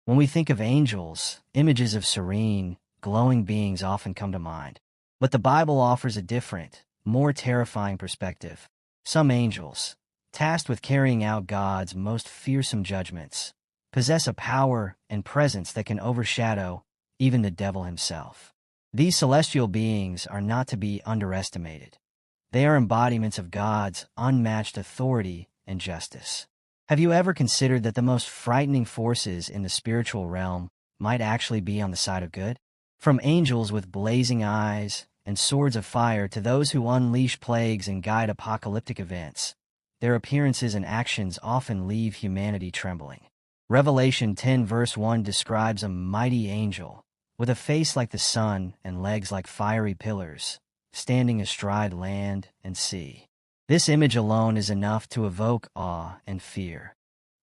When we think of angels, images of serene, glowing beings often come to mind. But the Bible offers a different, more terrifying perspective. Some angels, tasked with carrying out God's most fearsome judgments, possess a power and presence that can overshadow even the devil himself. These celestial beings are not to be underestimated. They are embodiments of God's unmatched authority and justice. Have you ever considered that the most frightening forces in the spiritual realm might actually be on the side of good? From angels with blazing eyes and swords of fire to those who unleash plagues and guide apocalyptic events, their appearances and actions often leave humanity trembling. Revelation 10 verse 1 describes a mighty angel, with a face like the sun and legs like fiery pillars, standing astride land and sea. This image alone is enough to evoke awe and fear,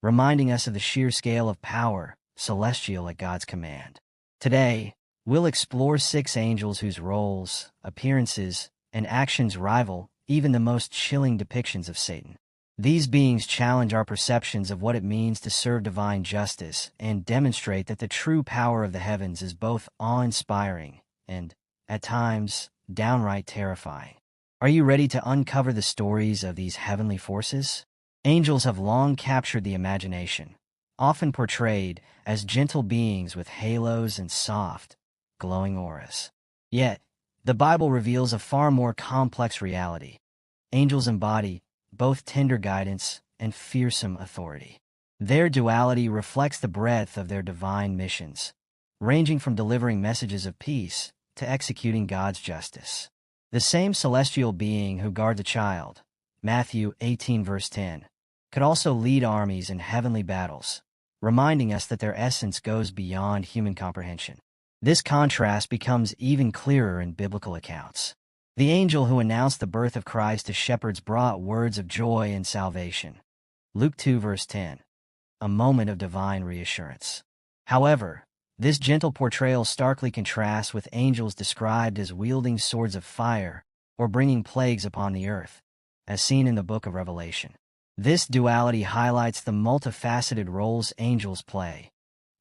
reminding us of the sheer scale of power celestial at God's command. Today, we'll explore 6 angels whose roles, appearances, and actions rival even the most chilling depictions of Satan. These beings challenge our perceptions of what it means to serve divine justice and demonstrate that the true power of the heavens is both awe-inspiring and, at times, downright terrifying. Are you ready to uncover the stories of these heavenly forces? Angels have long captured the imagination, often portrayed as gentle beings with halos and soft, glowing auras. Yet, the Bible reveals a far more complex reality. Angels embody both tender guidance and fearsome authority. Their duality reflects the breadth of their divine missions, ranging from delivering messages of peace to executing God's justice. The same celestial being who guards a child, Matthew 18 verse 10, could also lead armies in heavenly battles, reminding us that their essence goes beyond human comprehension. This contrast becomes even clearer in biblical accounts. The angel who announced the birth of Christ to shepherds brought words of joy and salvation. Luke 2 verse 10, a moment of divine reassurance. However, this gentle portrayal starkly contrasts with angels described as wielding swords of fire or bringing plagues upon the earth, as seen in the book of Revelation. This duality highlights the multifaceted roles angels play,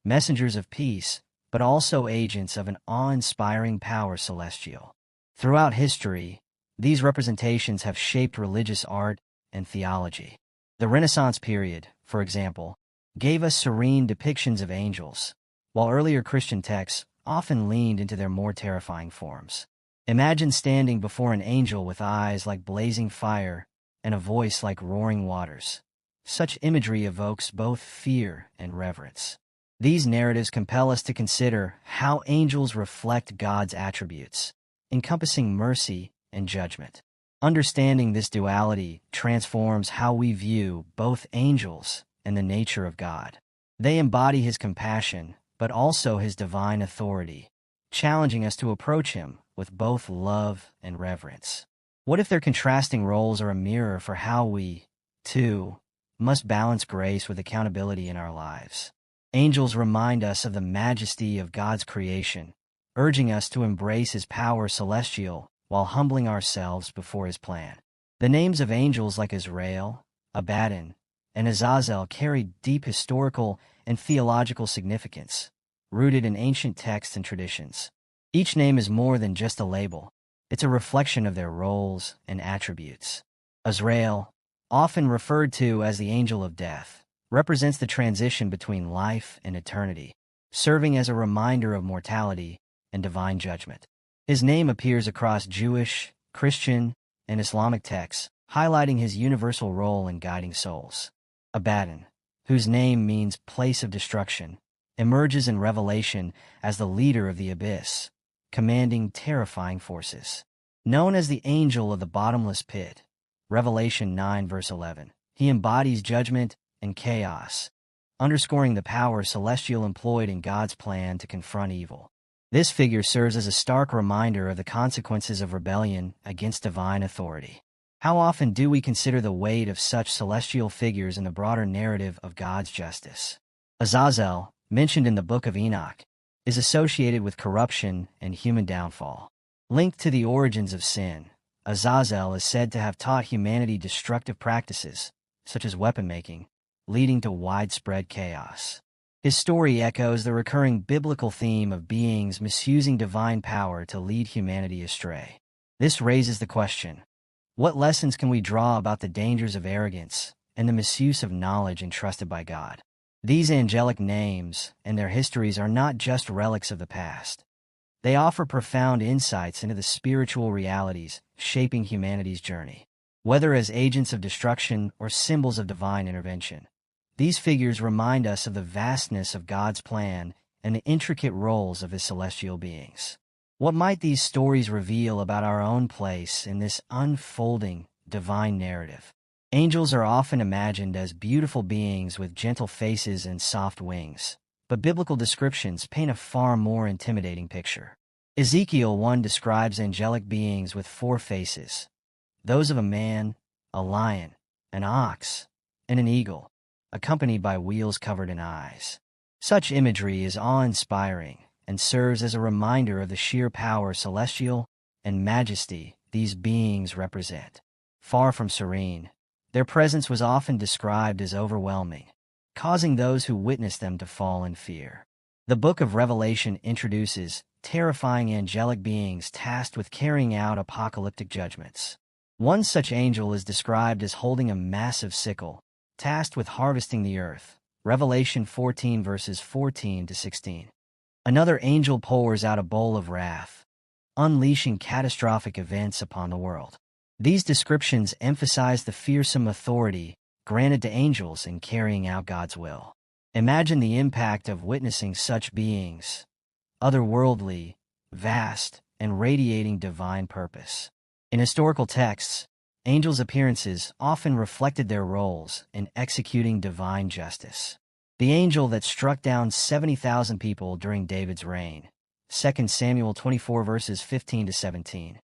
messengers of peace, but also agents of an awe-inspiring power celestial. Throughout history, these representations have shaped religious art and theology. The Renaissance period, for example, gave us serene depictions of angels, while earlier Christian texts often leaned into their more terrifying forms. Imagine standing before an angel with eyes like blazing fire and a voice like roaring waters. Such imagery evokes both fear and reverence. These narratives compel us to consider how angels reflect God's attributes, encompassing mercy and judgment. Understanding this duality transforms how we view both angels and the nature of God. They embody His compassion, but also His divine authority, challenging us to approach Him with both love and reverence. What if their contrasting roles are a mirror for how we, too, must balance grace with accountability in our lives? Angels remind us of the majesty of God's creation, urging us to embrace His power celestial while humbling ourselves before His plan. The names of angels like Azrael, Abaddon, and Azazel carry deep historical and theological significance, rooted in ancient texts and traditions. Each name is more than just a label. It's a reflection of their roles and attributes. Azrael, often referred to as the angel of death, represents the transition between life and eternity, serving as a reminder of mortality and divine judgment. His name appears across Jewish, Christian, and Islamic texts, highlighting his universal role in guiding souls. Abaddon, whose name means place of destruction, emerges in Revelation as the leader of the abyss, commanding terrifying forces. Known as the angel of the bottomless pit, Revelation 9 verse 11, he embodies judgment and chaos, underscoring the power celestial employed in God's plan to confront evil. This figure serves as a stark reminder of the consequences of rebellion against divine authority. How often do we consider the weight of such celestial figures in the broader narrative of God's justice? Azazel, mentioned in the book of Enoch, is associated with corruption and human downfall. Linked to the origins of sin, Azazel is said to have taught humanity destructive practices, such as weapon making, leading to widespread chaos. His story echoes the recurring biblical theme of beings misusing divine power to lead humanity astray. This raises the question, what lessons can we draw about the dangers of arrogance and the misuse of knowledge entrusted by God? These angelic names and their histories are not just relics of the past. They offer profound insights into the spiritual realities shaping humanity's journey. Whether as agents of destruction or symbols of divine intervention, these figures remind us of the vastness of God's plan and the intricate roles of His celestial beings. What might these stories reveal about our own place in this unfolding divine narrative? Angels are often imagined as beautiful beings with gentle faces and soft wings, but biblical descriptions paint a far more intimidating picture. Ezekiel 1 describes angelic beings with 4 faces, those of a man, a lion, an ox, and an eagle, accompanied by wheels covered in eyes. Such imagery is awe-inspiring and serves as a reminder of the sheer power, celestial, and majesty these beings represent. Far from serene, their presence was often described as overwhelming, causing those who witnessed them to fall in fear. The Book of Revelation introduces terrifying angelic beings tasked with carrying out apocalyptic judgments. One such angel is described as holding a massive sickle, tasked with harvesting the earth. Revelation 14 verses 14 to 16. Another angel pours out a bowl of wrath, unleashing catastrophic events upon the world. These descriptions emphasize the fearsome authority granted to angels in carrying out God's will. Imagine the impact of witnessing such beings, otherworldly, vast, and radiating divine purpose. In historical texts, angels' appearances often reflected their roles in executing divine justice. The angel that struck down 70,000 people during David's reign, 2 Samuel 24 verses 15 to 17,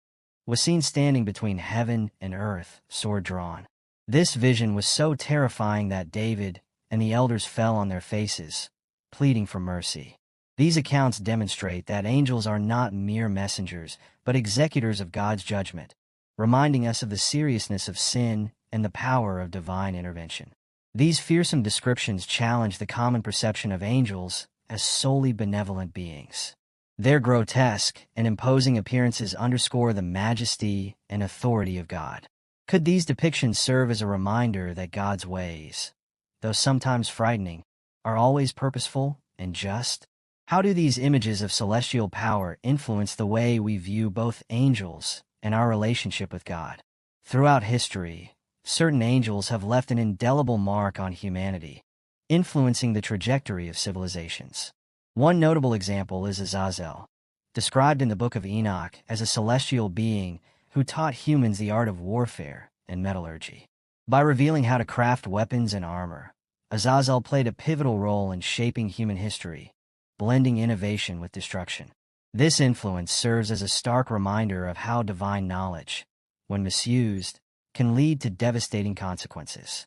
was seen standing between heaven and earth, sword drawn. This vision was so terrifying that David and the elders fell on their faces, pleading for mercy. These accounts demonstrate that angels are not mere messengers, but executors of God's judgment, reminding us of the seriousness of sin and the power of divine intervention. These fearsome descriptions challenge the common perception of angels as solely benevolent beings. Their grotesque and imposing appearances underscore the majesty and authority of God. Could these depictions serve as a reminder that God's ways, though sometimes frightening, are always purposeful and just? How do these images of celestial power influence the way we view both angels and our relationship with God? Throughout history, certain angels have left an indelible mark on humanity, influencing the trajectory of civilizations. One notable example is Azazel, described in the Book of Enoch as a celestial being who taught humans the art of warfare and metallurgy. By revealing how to craft weapons and armor, Azazel played a pivotal role in shaping human history, blending innovation with destruction. This influence serves as a stark reminder of how divine knowledge, when misused, can lead to devastating consequences.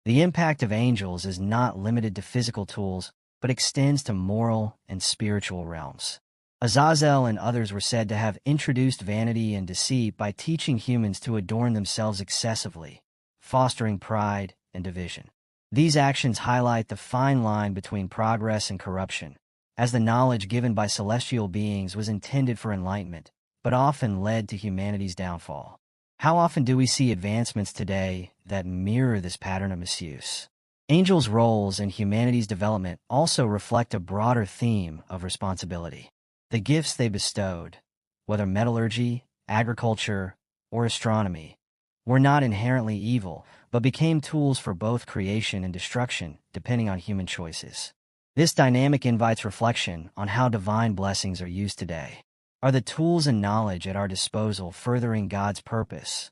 The impact of angels is not limited to physical tools, but extends to moral and spiritual realms. Azazel and others were said to have introduced vanity and deceit by teaching humans to adorn themselves excessively, fostering pride and division. These actions highlight the fine line between progress and corruption, as the knowledge given by celestial beings was intended for enlightenment, but often led to humanity's downfall. How often do we see advancements today that mirror this pattern of misuse? Angels' roles in humanity's development also reflect a broader theme of responsibility. The gifts they bestowed, whether metallurgy, agriculture, or astronomy, were not inherently evil, but became tools for both creation and destruction, depending on human choices. This dynamic invites reflection on how divine blessings are used today. Are the tools and knowledge at our disposal furthering God's purpose,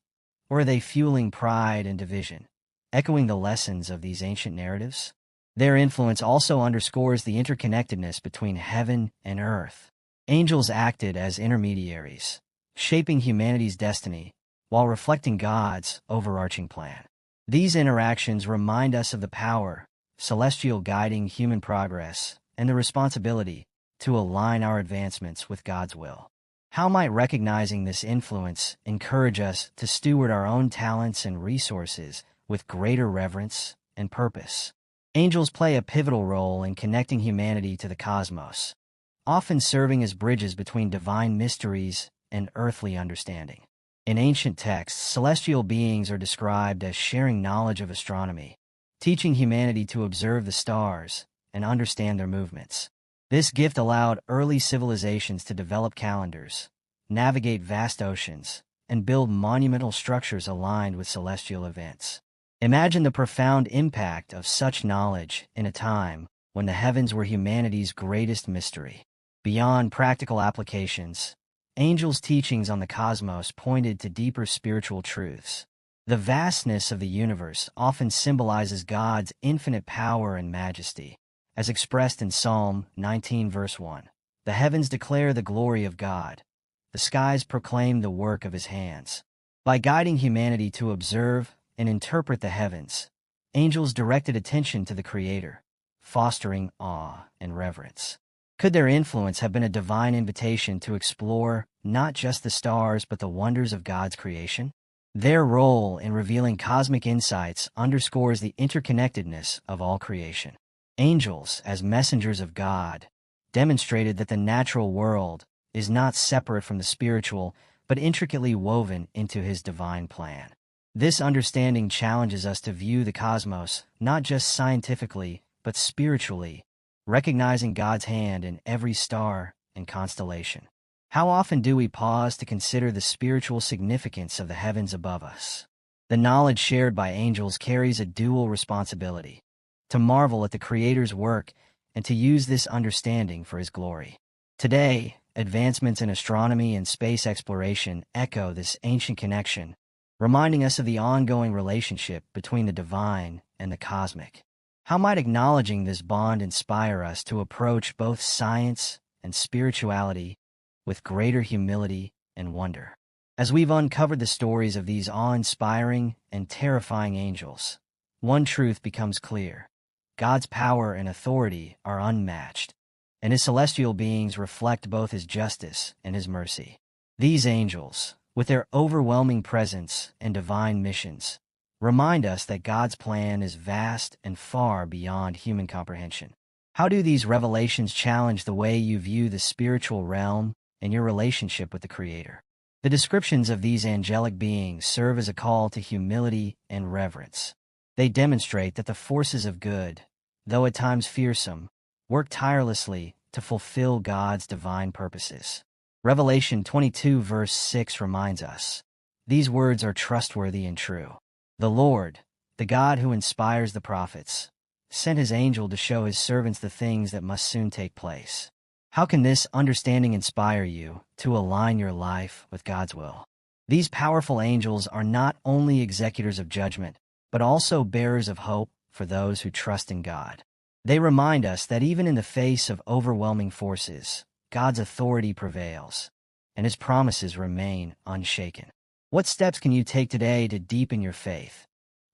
or are they fueling pride and division, echoing the lessons of these ancient narratives? Their influence also underscores the interconnectedness between heaven and earth. Angels acted as intermediaries, shaping humanity's destiny while reflecting God's overarching plan. These interactions remind us of the power, celestial guiding human progress, and the responsibility to align our advancements with God's will. How might recognizing this influence encourage us to steward our own talents and resources with greater reverence and purpose? Angels play a pivotal role in connecting humanity to the cosmos, often serving as bridges between divine mysteries and earthly understanding. In ancient texts, celestial beings are described as sharing knowledge of astronomy, teaching humanity to observe the stars and understand their movements. This gift allowed early civilizations to develop calendars, navigate vast oceans, and build monumental structures aligned with celestial events. Imagine the profound impact of such knowledge in a time when the heavens were humanity's greatest mystery. Beyond practical applications, angels' teachings on the cosmos pointed to deeper spiritual truths. The vastness of the universe often symbolizes God's infinite power and majesty, as expressed in Psalm 19 verse 1. The heavens declare the glory of God. The skies proclaim the work of his hands. By guiding humanity to observe and interpret the heavens, angels directed attention to the Creator, fostering awe and reverence. Could their influence have been a divine invitation to explore not just the stars but the wonders of God's creation? Their role in revealing cosmic insights underscores the interconnectedness of all creation. Angels, as messengers of God, demonstrated that the natural world is not separate from the spiritual, but intricately woven into his divine plan. This understanding challenges us to view the cosmos not just scientifically, but spiritually, recognizing God's hand in every star and constellation. How often do we pause to consider the spiritual significance of the heavens above us? The knowledge shared by angels carries a dual responsibility: to marvel at the Creator's work and to use this understanding for his glory. Today, advancements in astronomy and space exploration echo this ancient connection, reminding us of the ongoing relationship between the divine and the cosmic. How might acknowledging this bond inspire us to approach both science and spirituality with greater humility and wonder? As we've uncovered the stories of these awe-inspiring and terrifying angels, one truth becomes clear: God's power and authority are unmatched, and his celestial beings reflect both his justice and his mercy. These angels, with their overwhelming presence and divine missions, remind us that God's plan is vast and far beyond human comprehension. How do these revelations challenge the way you view the spiritual realm and your relationship with the Creator? The descriptions of these angelic beings serve as a call to humility and reverence. They demonstrate that the forces of good, though at times fearsome, work tirelessly to fulfill God's divine purposes. Revelation 22 verse 6 reminds us, "These words are trustworthy and true. The Lord, the God who inspires the prophets, sent his angel to show his servants the things that must soon take place." How can this understanding inspire you to align your life with God's will? These powerful angels are not only executors of judgment, but also bearers of hope for those who trust in God. They remind us that even in the face of overwhelming forces, God's authority prevails, and his promises remain unshaken. What steps can you take today to deepen your faith,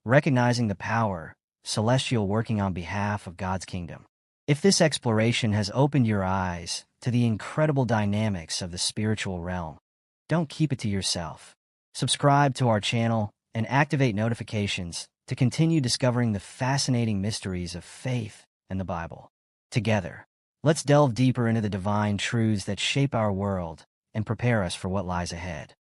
recognizing the power, celestial working on behalf of God's kingdom? If this exploration has opened your eyes to the incredible dynamics of the spiritual realm, don't keep it to yourself. Subscribe to our channel and activate notifications to continue discovering the fascinating mysteries of faith and the Bible. Together, let's delve deeper into the divine truths that shape our world and prepare us for what lies ahead.